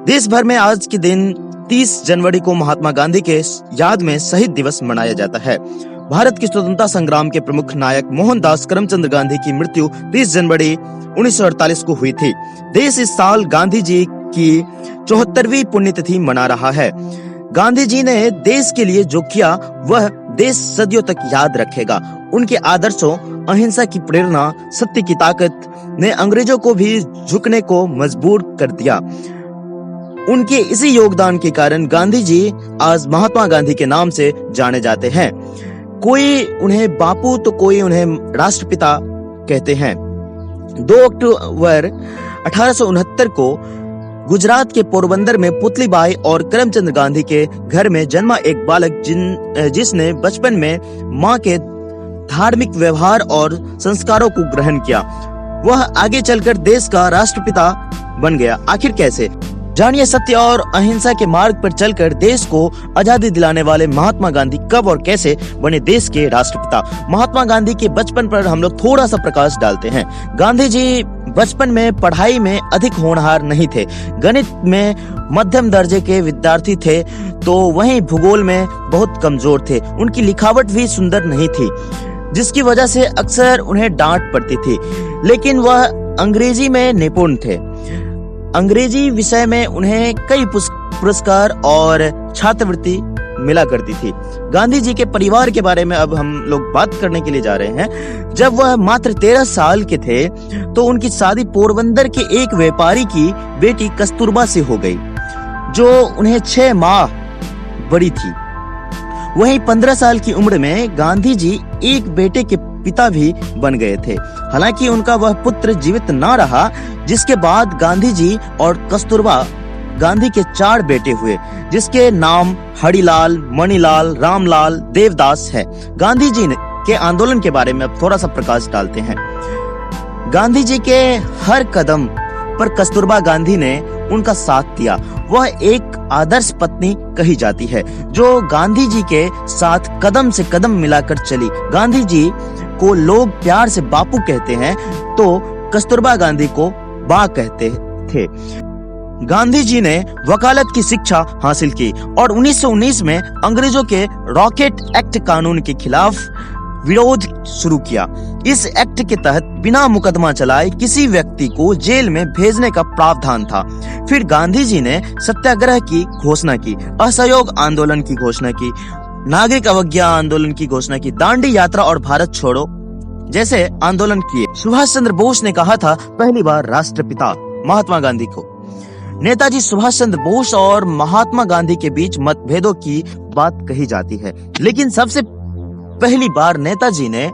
देश भर में आज के दिन 30 जनवरी को महात्मा गांधी के याद में शहीद दिवस मनाया जाता है। भारत की स्वतंत्रता संग्राम के प्रमुख नायक मोहनदास करमचंद गांधी की मृत्यु 30 जनवरी 1948 को हुई थी। देश इस साल गांधी जी की 74वीं पुण्यतिथि मना रहा है। गांधी जी ने देश के लिए जो किया वह देश सदियों तक याद रखेगा। उनके आदर्शों, अहिंसा की प्रेरणा, सत्य की ताकत ने अंग्रेजों को भी झुकने को मजबूर कर दिया। उनके इसी योगदान के कारण गांधी जी आज महात्मा गांधी के नाम से जाने जाते हैं। कोई उन्हें बापू तो कोई उन्हें राष्ट्रपिता कहते हैं। 2 अक्टूबर 1869 को गुजरात के पोरबंदर में पुतलीबाई और करमचंद गांधी के घर में जन्मा एक बालक जिसने बचपन में मां के धार्मिक व्यवहार और संस्कारों को ग्रहण किया, वह आगे चलकर देश का राष्ट्रपिता बन गया। आखिर कैसे? जानिए सत्य और अहिंसा के मार्ग पर चलकर देश को आजादी दिलाने वाले महात्मा गांधी कब और कैसे बने देश के राष्ट्रपिता। महात्मा गांधी के बचपन पर हम लोग थोड़ा सा प्रकाश डालते हैं। गांधी जी बचपन में पढ़ाई में अधिक होनहार नहीं थे। गणित में मध्यम दर्जे के विद्यार्थी थे तो वहीं भूगोल में बहुत कमजोर थे। उनकी लिखावट भी सुंदर नहीं थी, जिसकी वजह से अक्सर उन्हें डांट पड़ती थी। लेकिन वह अंग्रेजी में निपुण थे। अंग्रेजी विषय में उन्हें कई पुरस्कार और छात्रवृत्ति मिला करती थी। गांधी जी के परिवार के बारे में अब हम लोग बात करने के लिए जा रहे हैं। जब वह मात्र 13 साल के थे तो उनकी शादी पोरबंदर के एक व्यापारी की बेटी कस्तूरबा से हो गई, जो उन्हें 6 माह बड़ी थी। वहीं 15 साल की उम्र में गांधी जी एक बेटे के पिता भी बन गए थे। हालांकि उनका वह पुत्र जीवित न रहा, जिसके बाद गांधी जी और कस्तूरबा गांधी के 4 बेटे हुए, जिसके नाम हरिलाल, मणिलाल, रामलाल, देवदास है। गांधी जी के आंदोलन के बारे में अब थोड़ा सा प्रकाश डालते हैं। गांधी जी के हर कदम पर कस्तूरबा गांधी ने उनका साथ दिया। वह एक आदर्श पत्नी कही जाती है, जो गांधी जी के साथ कदम से कदम मिलाकर चली। गांधी जी को लोग प्यार से बापू कहते हैं तो कस्तूरबा गांधी को बा कहते थे। गांधी जी ने वकालत की शिक्षा हासिल की और 1919 में अंग्रेजों के रॉकेट एक्ट कानून के खिलाफ विरोध शुरू किया। इस एक्ट के तहत बिना मुकदमा चलाए किसी व्यक्ति को जेल में भेजने का प्रावधान था। फिर गांधी जी ने सत्याग्रह की घोषणा की, असहयोग आंदोलन की घोषणा की, नागरिक अवज्ञा आंदोलन की घोषणा की, दांडी यात्रा और भारत छोड़ो जैसे आंदोलन किए। सुभाष चंद्र बोस ने कहा था पहली बार राष्ट्रपिता महात्मा गांधी को। नेताजी सुभाष चंद्र बोस और महात्मा गांधी के बीच मतभेदों की बात कही जाती है, लेकिन सबसे पहली बार नेताजी ने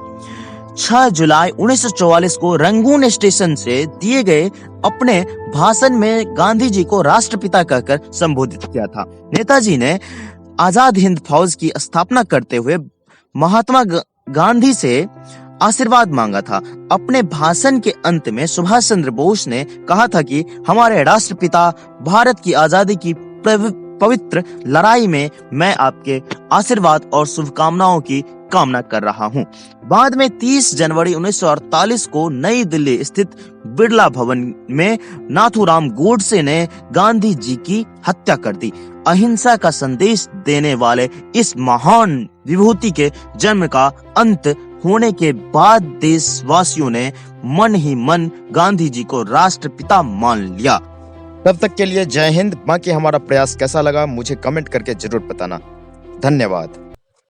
6 जुलाई 1944 को रंगून स्टेशन से दिए गए अपने भाषण में गांधी जी को राष्ट्रपिता कहकर संबोधित किया था। नेताजी ने आजाद हिंद फौज की स्थापना करते हुए महात्मा गांधी से आशीर्वाद मांगा था। अपने भाषण के अंत में सुभाष चंद्र बोस ने कहा था कि हमारे राष्ट्रपिता भारत की आजादी की पवित्र लड़ाई में मैं आपके आशीर्वाद और शुभकामनाओं की कामना कर रहा हूं। बाद में 30 जनवरी 1948 को नई दिल्ली स्थित बिरला भवन में नाथूराम गोडसे ने गांधी जी की हत्या कर दी। अहिंसा का संदेश देने वाले इस महान विभूति के जन्म का अंत होने के बाद देशवासियों ने मन ही मन गांधी जी को राष्ट्रपिता मान लिया। तब तक के लिए जय हिंद। बाकी हमारा प्रयास कैसा लगा मुझे कमेंट करके जरूर बताना। धन्यवाद।